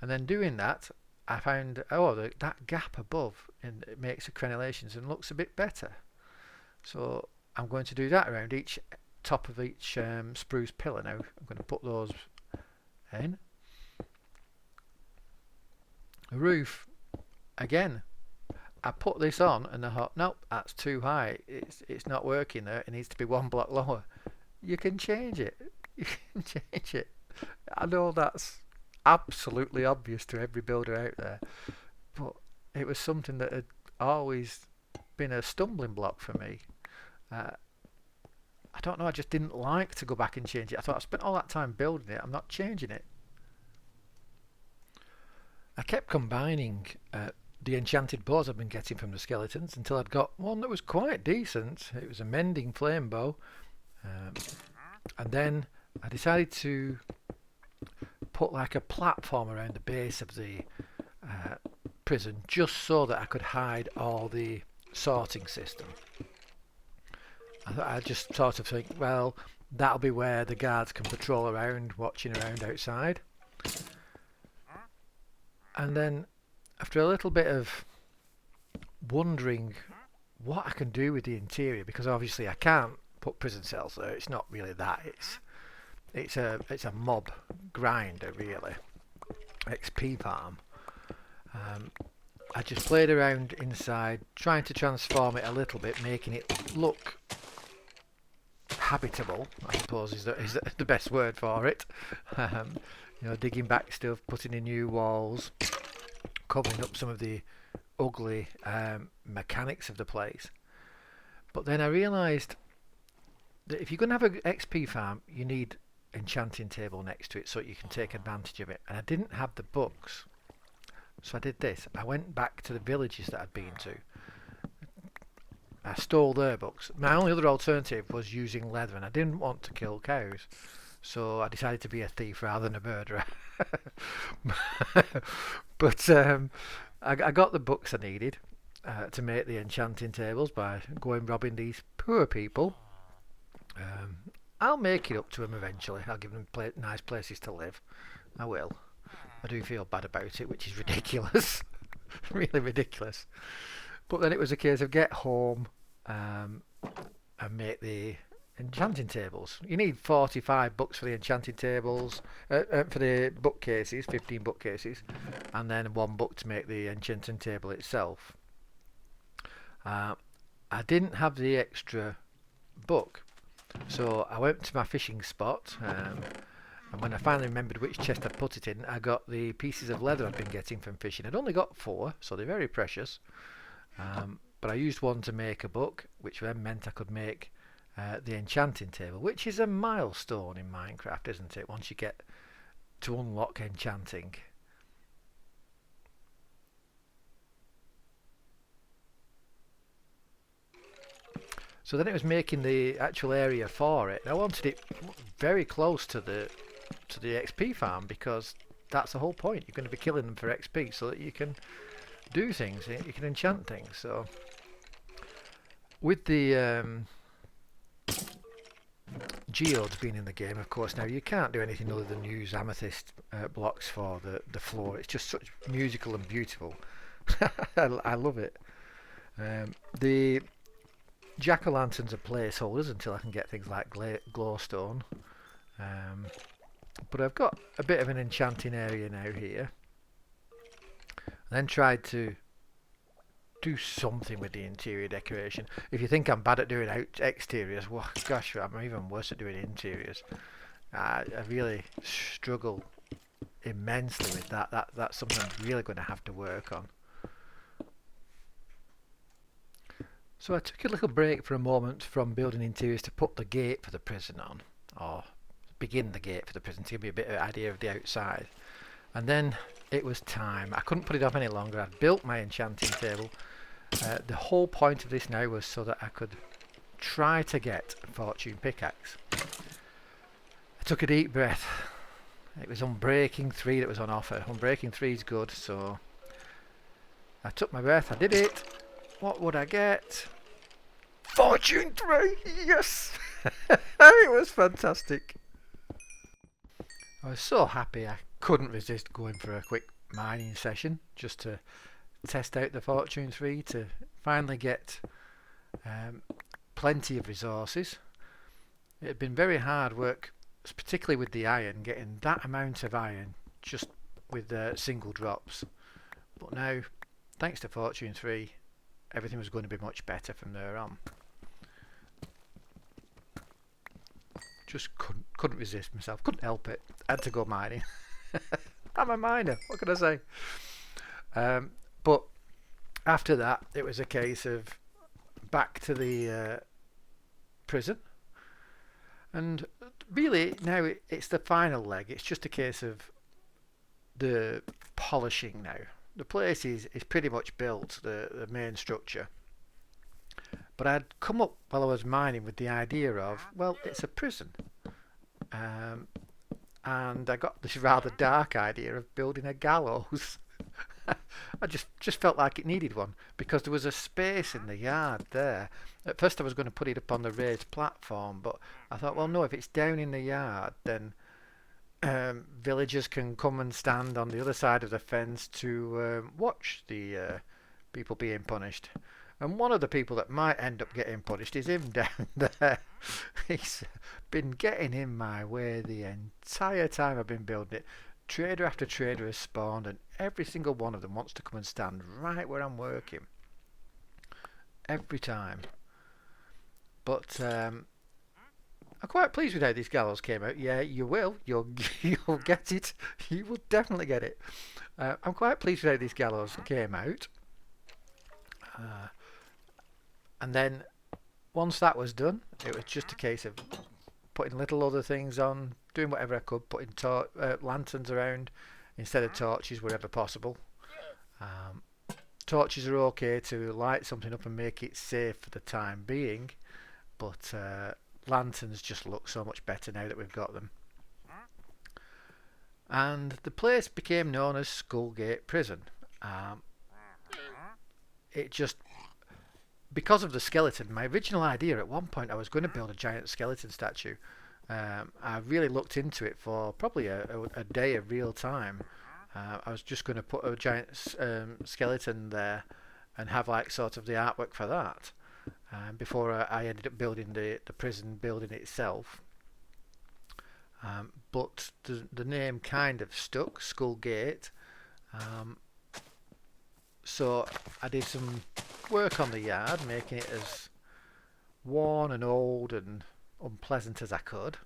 And then doing that, I found that gap above, and it makes the crenellations and looks a bit better. So I'm going to do that around each top of each spruce pillar now. I'm going to put those in. The roof, again, I put this on and I thought, nope, that's too high. It's not working there. It needs to be one block lower. You can change it. You can change it. I know that's absolutely obvious to every builder out there, but it was something that had always been a stumbling block for me. I don't know, I just didn't like to go back and change it. I thought, I spent all that time building it, I'm not changing it. I kept combining the enchanted bows I've been getting from the skeletons until I'd got one that was quite decent. It was a mending flame bow, and then I decided to put like a platform around the base of the prison, just so that I could hide all the sorting system. I just sort of think, well, That'll be where the guards can patrol around, watching around outside. And then after a little bit of wondering what I can do with the interior, because obviously I can't put prison cells there. It's not really that. It's a mob grinder really. XP farm. I just played around inside, trying to transform it a little bit, making it look habitable, I suppose is the best word for it. Digging back stuff, putting in new walls, covering up some of the ugly mechanics of the place. But then I realised that if you're going to have an XP farm, you need enchanting table next to it so you can take advantage of it. And I didn't have the books, so I did this. I went back to the villages that I'd been to. I stole their books. My only other alternative was using leather, and I didn't want to kill cows, so I decided to be a thief rather than a murderer. But I got the books I needed to make the enchanting tables by going robbing these poor people. I'll make it up to them eventually. I'll give them nice places to live. I will. I do feel bad about it, which is ridiculous. Really ridiculous. But then it was a case of get home and make the enchanting tables. You need 45 books for the enchanting tables, for the bookcases, 15 bookcases, and then one book to make the enchanting table itself. I didn't have the extra book, so I went to my fishing spot, and when I finally remembered which chest I'd put it in, I got the pieces of leather I'd been getting from fishing. I'd only got 4, so they're very precious. But I used one to make a book, which then meant I could make the enchanting table, which is a milestone in Minecraft, isn't it? Once you get to unlock enchanting. So then it was making the actual area for it. And I wanted it very close to the XP farm, because that's the whole point. You're going to be killing them for XP so that you can do things, you can enchant things. So with the geodes being in the game, of course, now you can't do anything other than use amethyst blocks for the floor. It's just such musical and beautiful. I love it. The jack-o'-lanterns are placeholders until I can get things like glowstone. But I've got a bit of an enchanting area now here. Then tried to do something with the interior decoration. If you think I'm bad at doing exteriors, well, gosh, I'm even worse at doing interiors. I really struggle immensely with that. That's something I'm really going to have to work on. So I took a little break for a moment from building interiors to put the gate for the prison on, or begin the gate for the prison to give me a bit of an idea of the outside. And then it was time. I couldn't put it off any longer. I'd built my enchanting table. The whole point of this now was so that I could try to get a fortune pickaxe. I took a deep breath. It was Unbreaking 3 that was on offer. Unbreaking 3 is good, so I took my breath. I did it. What would I get? Fortune 3! Yes! It was fantastic. I was so happy I couldn't resist going for a quick mining session just to test out the Fortune 3 to finally get plenty of resources. It had been very hard work, particularly with the iron, getting that amount of iron just with single drops. But now, thanks to Fortune 3, everything was going to be much better from there on. Just couldn't resist myself, couldn't help it. Had to go mining. I'm a miner, what can I say? But after that, it was a case of back to the prison. And really, now it's the final leg. It's just a case of the polishing now. The place is pretty much built, the main structure. But I'd come up while I was mining with the idea of, well, it's a prison. And I got this rather dark idea of building a gallows. I just felt like it needed one because there was a space in the yard there. At first I was going to put it up on the raised platform, but I thought, well, no, if it's down in the yard, then villagers can come and stand on the other side of the fence to watch the people being punished. And one of the people that might end up getting punished is him down there. He's been getting in my way the entire time I've been building it. Trader after trader has spawned, and every single one of them wants to come and stand right where I'm working. Every time. But I'm quite pleased with how this gallows came out. Yeah, you will. You'll get it. You will definitely get it. I'm quite pleased with how this gallows came out. And then once that was done, it was just a case of putting little other things on, doing whatever I could, putting lanterns around instead of torches wherever possible. Torches are okay to light something up and make it safe for the time being, but lanterns just look so much better now that we've got them. And the place became known as Skullgate Prison. It just, because of the skeleton, my original idea at one point I was going to build a giant skeleton statue. I really looked into it for probably a day of real time. I was just going to put a giant skeleton there and have like sort of the artwork for that. Before I ended up building the prison building itself. But the name kind of stuck, Skullgate. So I did some work on the yard, making it as worn and old and unpleasant as I could.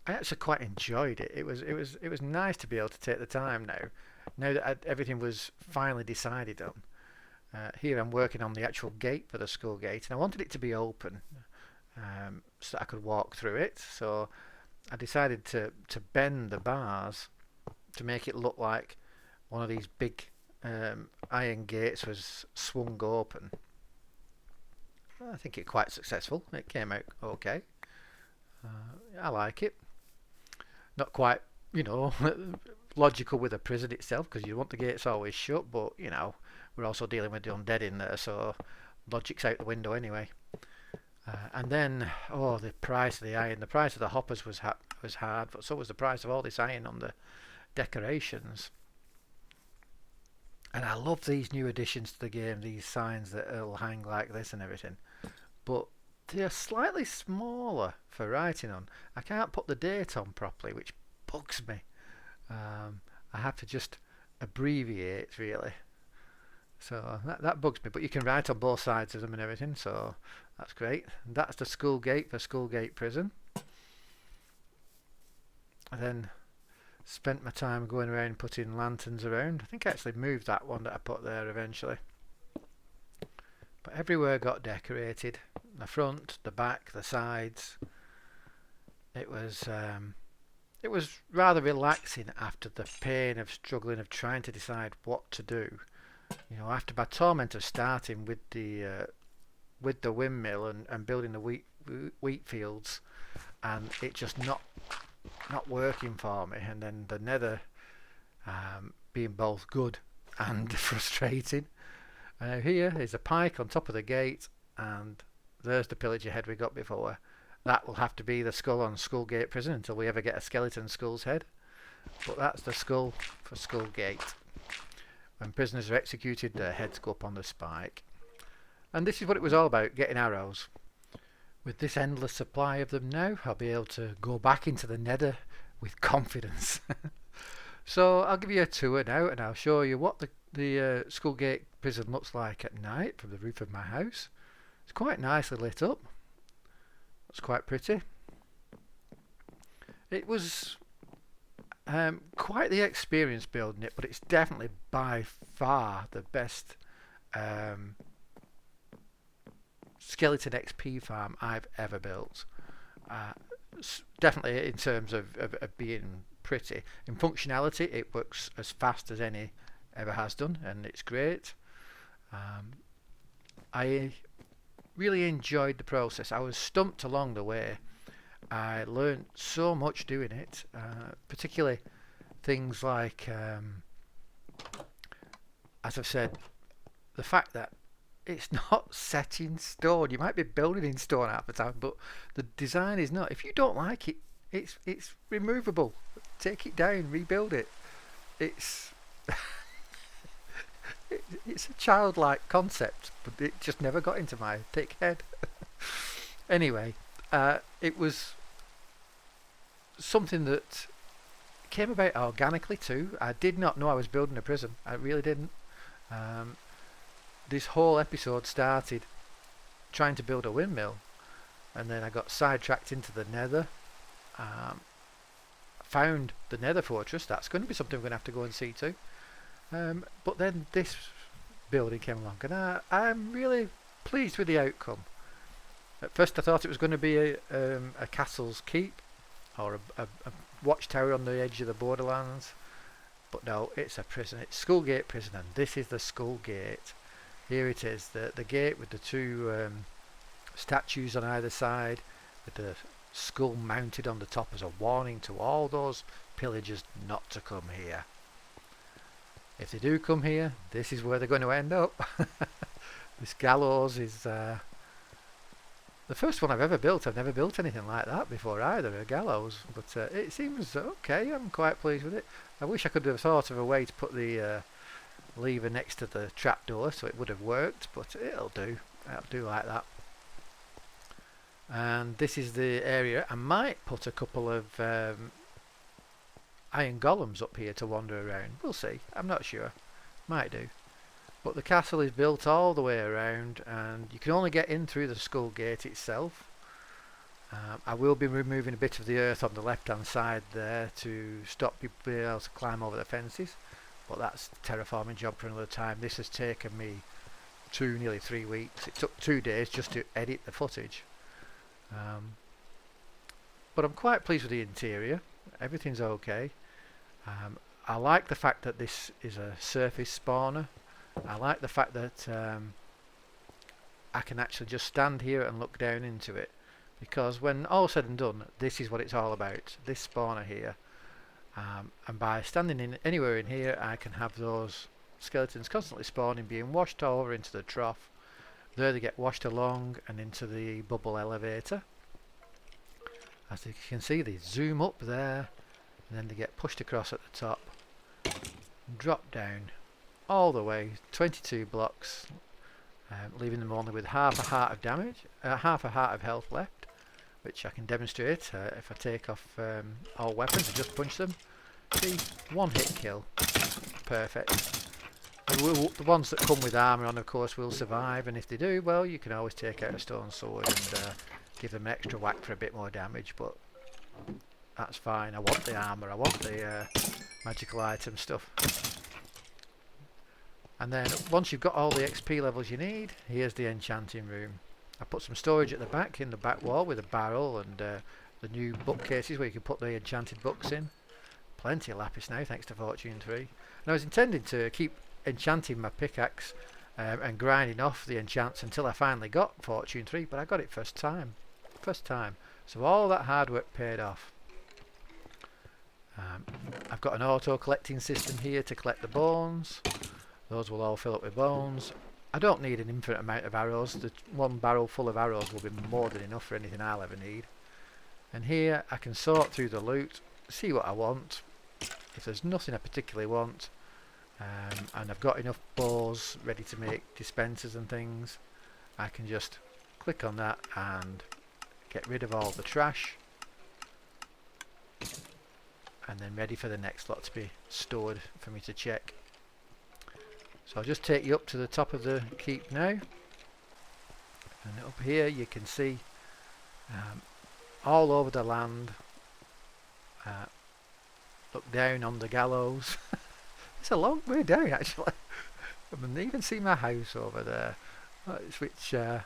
I actually quite enjoyed it. It was nice to be able to take the time now that everything was finally decided on. Here I'm working on the actual gate for the school gate, and I wanted it to be open so that I could walk through it. So I decided to bend the bars to make it look like one of these big iron gates was swung open. I think it's quite successful. It came out okay. I like it. Not quite, logical with a prison itself, because you want the gates always shut, but we're also dealing with the undead in there, so logic's out the window anyway. And then, the price of the iron, the price of the hoppers was hard, but so was the price of all this iron on the decorations. And I love these new additions to the game, these signs that will hang like this and everything. But they're slightly smaller for writing on. I can't put the date on properly, which bugs me. I have to just abbreviate, really. So that bugs me. But you can write on both sides of them and everything, so that's great. And that's the school gate for Skullgate Prison. And then spent my time going around putting lanterns around. I think I actually moved that one that I put there eventually. But everywhere got decorated. The front, the back, the sides. It was rather relaxing after the pain of struggling of trying to decide what to do. After my torment of starting with the windmill and building the wheat fields, and it just not working for me, and then the nether being both good and frustrating. Here is a pike on top of the gate, and there's the pillager head we got before. That will have to be the skull on Skullgate Prison until we ever get a skeleton skull's head. But that's the skull for Skullgate. When prisoners are executed, their heads go up on the spike. And this is what it was all about, getting arrows. With this endless supply of them now, I'll be able to go back into the nether with confidence. So I'll give you a tour now, and I'll show you what the Skullgate Prison looks like at night from the roof of my house. It's quite nicely lit up. It's quite pretty. It was quite the experience building it, but it's definitely by far the best skeleton XP farm I've ever built. Definitely in terms of being pretty. In functionality, it works as fast as any ever has done, and it's great. I really enjoyed the process. I was stumped along the way. I learned so much doing it, particularly things like, as I've said, the fact that it's not set in stone. You might be building in stone half the time, but the design is not. If you don't like it, it's removable. Take it down, rebuild it. It's it's a childlike concept, but it just never got into my thick head. Anyway, it was something that came about organically too. I did not know I was building a prison. I really didn't. This whole episode started trying to build a windmill, and then I got sidetracked into the nether. Found the nether fortress. That's going to be something we're going to have to go and see too. But then this building came along, and I'm really pleased with the outcome. At first I thought it was going to be a castle's keep, or a watchtower on the edge of the borderlands, but no, it's a prison. It's Schoolgate Prison, and this is the Schoolgate. Here it is, the gate with the two statues on either side, with the skull mounted on the top as a warning to all those pillagers not to come here. If they do come here, this is where they're going to end up. This gallows is the first one I've ever built. I've never built anything like that before either, a gallows, but it seems okay. I'm quite pleased with it. I wish I could have thought of a way to put the lever next to the trapdoor so it would have worked, but it'll do like that. And this is the area. I might put a couple of iron golems up here to wander around. We'll see. I'm not sure. Might do. But the castle is built all the way around, and you can only get in through the skull gate itself. I will be removing a bit of the earth on the left hand side there to stop people being able to climb over the fences, but that's a terraforming job for another time. This has taken me nearly 3 weeks. It took 2 days just to edit the footage. But I'm quite pleased with the interior. Everything's okay. I like the fact that this is a surface spawner. I like the fact that I can actually just stand here and look down into it, because when all said and done, this is what it's all about, this spawner here. And by standing in anywhere in here, I can have those skeletons constantly spawning, being washed over into the trough. There they get washed along and into the bubble elevator. As you can see, they zoom up there, and then they get pushed across at the top, and drop down all the way 22 blocks, leaving them only with half a heart of damage, half a heart of health left, which I can demonstrate if I take off all weapons and just punch them. See, one hit kill, perfect. And the ones that come with armour on, of course, will survive, and if they do, well, you can always take out a stone sword and give them an extra whack for a bit more damage, but that's fine. I want the armour, I want the magical item stuff. And then once you've got all the XP levels you need, here's the enchanting room. I put some storage at the back, in the back wall, with a barrel and the new bookcases where you can put the enchanted books in. Plenty of lapis now, thanks to Fortune 3. And I was intending to keep enchanting my pickaxe and grinding off the enchants until I finally got Fortune 3, but I got it first time. So all that hard work paid off. I've got an auto collecting system here to collect the bones. Those will all fill up with bones. I don't need an infinite amount of arrows. The one barrel full of arrows will be more than enough for anything I'll ever need. And here I can sort through the loot, see what I want. If there's nothing I particularly want, and I've got enough bows ready to make dispensers and things, I can just click on that and get rid of all the trash, and then ready for the next lot to be stored for me to check. So I'll just take you up to the top of the keep now, and up here you can see all over the land. Look down on the gallows. It's a long way down actually. I can even see my house over there, which I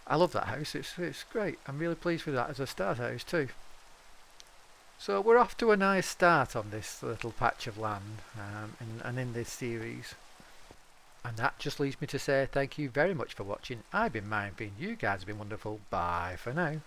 love that house. It's great. I'm really pleased with that as a start house too. So we're off to a nice start on this little patch of land and in this series. And that just leaves me to say thank you very much for watching. I've been Mindfiend. You guys have been wonderful. Bye for now.